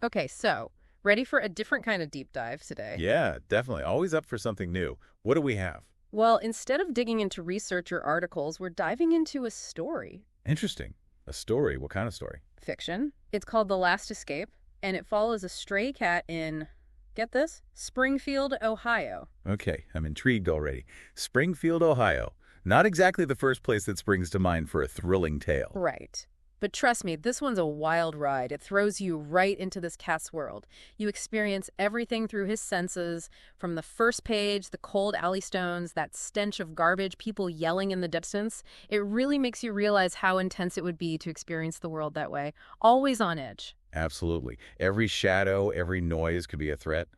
Okay, so ready for a different kind of deep dive today? Yeah, definitely. Always up for something new. What do we have? Well, instead of digging into research or articles, we're diving into a story. Interesting. A story. What kind of story? Fiction. It's called The Last Escape, and it follows a stray cat in, get this, Springfield, Ohio. Okay, I'm intrigued already. Springfield, Ohio. Not exactly the first place that springs to mind for a thrilling tale. Right. But trust me, this one's a wild ride. It throws you right into this cat's world. You experience everything through his senses, from the first page, the cold alley stones, that stench of garbage, people yelling in the distance. It really makes you realize how intense it would be to experience the world that way, always on edge. Absolutely. Every shadow, every noise could be a threat.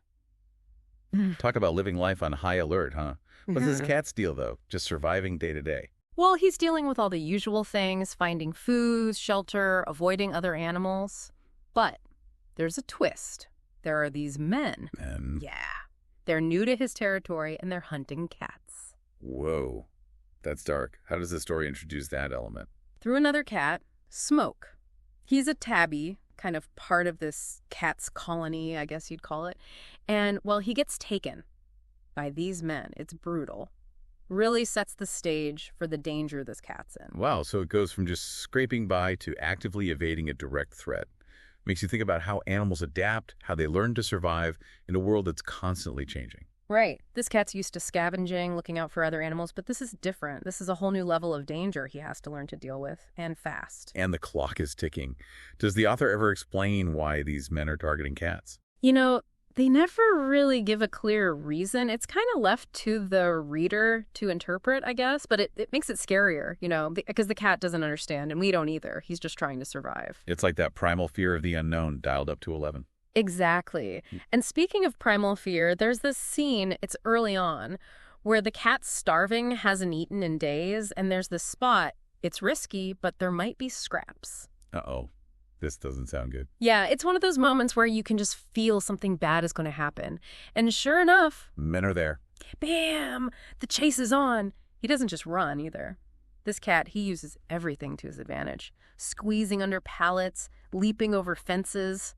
Talk about living life on high alert, huh? What's this cat's deal, though? Just surviving day to day. Well, he's dealing with all the usual things, finding food, shelter, avoiding other animals. But there's a twist. There are these men. And Yeah. They're new to his territory and they're hunting cats. whoa, that's dark. How does the story introduce that element? Through another cat, Smoke. He's a tabby, kind of part of this cat's colony, I guess you'd call it. And, well, he gets taken by these men. It's brutal. Really sets the stage for the danger this cat's in. Wow, so it goes from just scraping by to actively evading a direct threat. Makes you think about how animals adapt, how they learn to survive in a world that's constantly changing. Right. This cat's used to scavenging, looking out for other animals, but this is different. This is a whole new level of danger he has to learn to deal with, and fast. And the clock is ticking. Does the author ever explain why these men are targeting cats? You know, they never really give a clear reason. It's kind of left to the reader to interpret, I guess, but it makes it scarier, because the cat doesn't understand, and we don't either. He's just trying to survive. It's like that primal fear of the unknown dialed up to 11. Exactly. And speaking of primal fear, there's this scene, it's early on, where the cat's starving, hasn't eaten in days, and there's this spot. It's risky, but there might be scraps. Uh-oh. This doesn't sound good. Yeah, it's one of those moments where you can just feel something bad is going to happen. And sure enough, Men are there. bam, the chase is on. He doesn't just run either. This cat, he uses everything to his advantage. Squeezing under pallets, leaping over fences.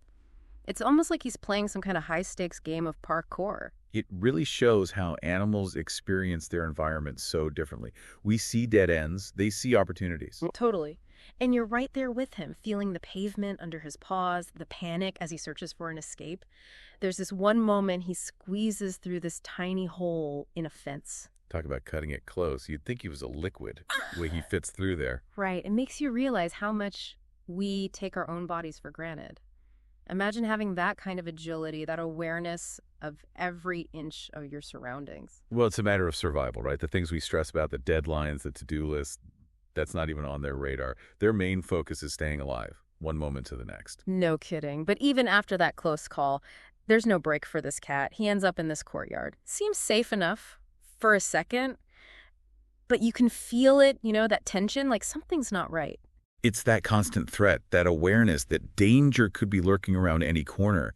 It's almost like he's playing some kind of high-stakes game of parkour. It really shows how animals experience their environment so differently. We see dead ends, they see opportunities. Totally. And you're right there with him, feeling the pavement under his paws, the panic as he searches for an escape. There's this one moment he squeezes through this tiny hole in a fence. Talk about cutting it close. You'd think he was a liquid, the way he fits through there. Right. It makes you realize how much we take our own bodies for granted. Imagine having that kind of agility, that awareness of every inch of your surroundings. Well, it's a matter of survival, right? The things we stress about, the deadlines, the to-do list, that's not even on their radar. Their main focus is staying alive, one moment to the next. No kidding. But even after that close call, there's no break for this cat. He ends up in this courtyard. Seems safe enough for a second, but you can feel it, that tension, like something's not right. It's that constant threat, that awareness that danger could be lurking around any corner.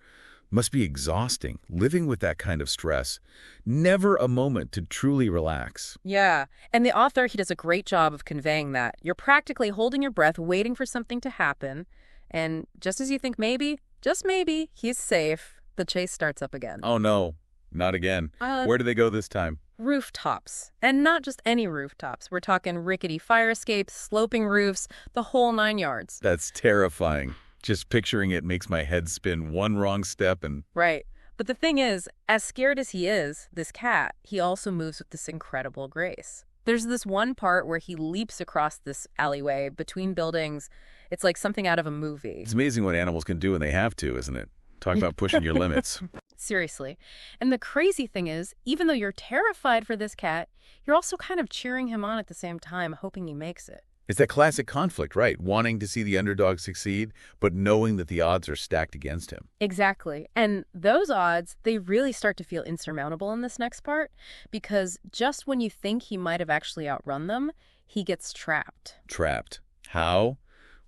Must be exhausting, living with that kind of stress. Never a moment to truly relax. Yeah, and the author, he does a great job of conveying that. You're practically holding your breath, waiting for something to happen, and just as you think maybe, just maybe, he's safe, the chase starts up again. Oh no, not again. Where do they go this time? Rooftops. And not just any rooftops. We're talking rickety fire escapes, sloping roofs, the whole 9 yards. That's terrifying. Just picturing it makes my head spin. One wrong step and... Right. But the thing is, as scared as he is, this cat, he also moves with this incredible grace. There's this one part where he leaps across this alleyway between buildings. It's like something out of a movie. It's amazing what animals can do when they have to, isn't it? Talk about pushing your limits. Seriously. And the crazy thing is, even though you're terrified for this cat, you're also kind of cheering him on at the same time, hoping he makes it. It's that classic conflict, right? Wanting to see the underdog succeed, but knowing that the odds are stacked against him. Exactly. And those odds, they really start to feel insurmountable in this next part, because just when you think he might have actually outrun them, he gets trapped. Trapped. How?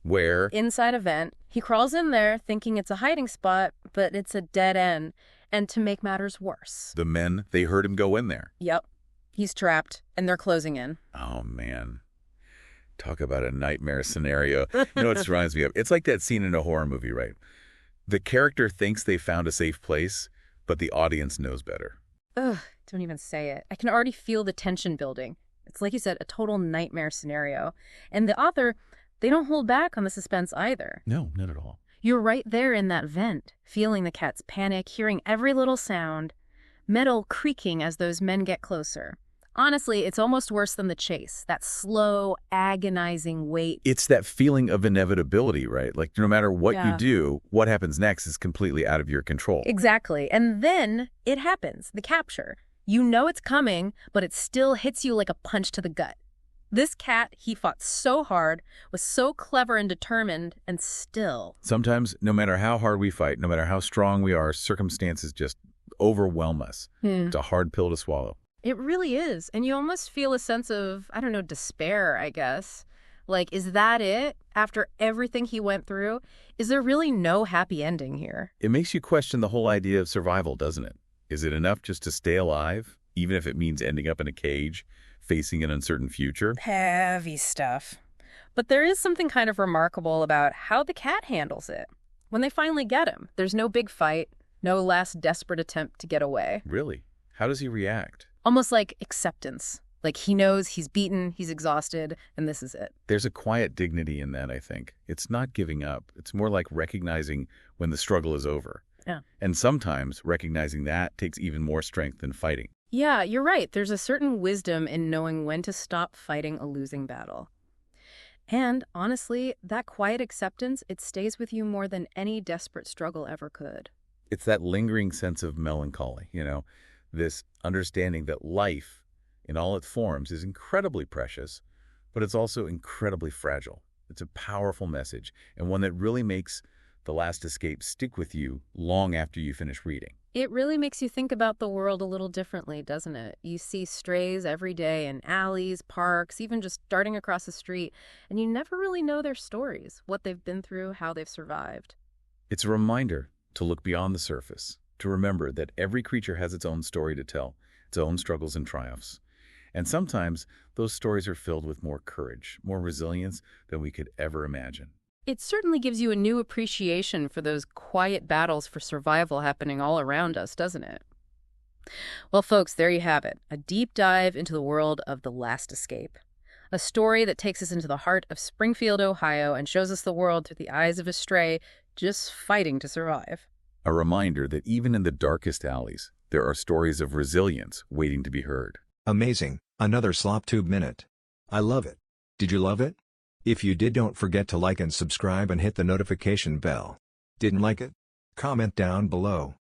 Where? Inside a vent. He crawls in there thinking it's a hiding spot, but it's a dead end. And to make matters worse. The men, they heard him go in there. Yep. He's trapped, and they're closing in. Oh, man. Talk about a nightmare scenario. You know what this reminds me of? It's like that scene in a horror movie, right? The character thinks they found a safe place, but the audience knows better. Ugh, don't even say it. I can already feel the tension building. It's like you said, a total nightmare scenario. And the author, they don't hold back on the suspense either. No, not at all. You're right there in that vent, feeling the cat's panic, hearing every little sound, metal creaking as those men get closer. Honestly, it's almost worse than the chase, that slow, agonizing wait. It's that feeling of inevitability, right? Like no matter what you do, what happens next is completely out of your control. Exactly. And then it happens, the capture. You know it's coming, but it still hits you like a punch to the gut. This cat, he fought so hard, was so clever and determined, and still. Sometimes, no matter how hard we fight, no matter how strong we are, circumstances just overwhelm us. It's a hard pill to swallow. It really is. And you almost feel a sense of, I don't know, despair, I guess. Like, is that it? After everything he went through, is there really no happy ending here? It makes you question the whole idea of survival, doesn't it? Is it enough just to stay alive, even if it means ending up in a cage, facing an uncertain future? Heavy stuff. But there is something kind of remarkable about how the cat handles it. When they finally get him, there's no big fight, no last desperate attempt to get away. Really? How does he react? Almost like acceptance. Like he knows he's beaten, he's exhausted, and this is it. There's a quiet dignity in that, I think. It's not giving up. It's more like recognizing when the struggle is over. Yeah. And sometimes recognizing that takes even more strength than fighting. Yeah, you're right. There's a certain wisdom in knowing when to stop fighting a losing battle. And honestly, that quiet acceptance, it stays with you more than any desperate struggle ever could. It's that lingering sense of melancholy, this understanding that life, in all its forms, is incredibly precious, but it's also incredibly fragile. It's a powerful message, and one that really makes The Last Escape stick with you long after you finish reading. It really makes you think about the world a little differently, doesn't it? You see strays every day in alleys, parks, even just darting across the street, and you never really know their stories, what they've been through, how they've survived. It's a reminder to look beyond the surface, to remember that every creature has its own story to tell, its own struggles and triumphs. And sometimes those stories are filled with more courage, more resilience than we could ever imagine. It certainly gives you a new appreciation for those quiet battles for survival happening all around us, doesn't it? Well, folks, there you have it. A deep dive into the world of The Last Escape. A story that takes us into the heart of Springfield, Ohio, and shows us the world through the eyes of a stray just fighting to survive. A reminder that even in the darkest alleys, there are stories of resilience waiting to be heard. Amazing, another SlopTube minute. I love it. Did you love it? If you did, don't forget to like and subscribe and hit the notification bell. Didn't like it? Comment down below.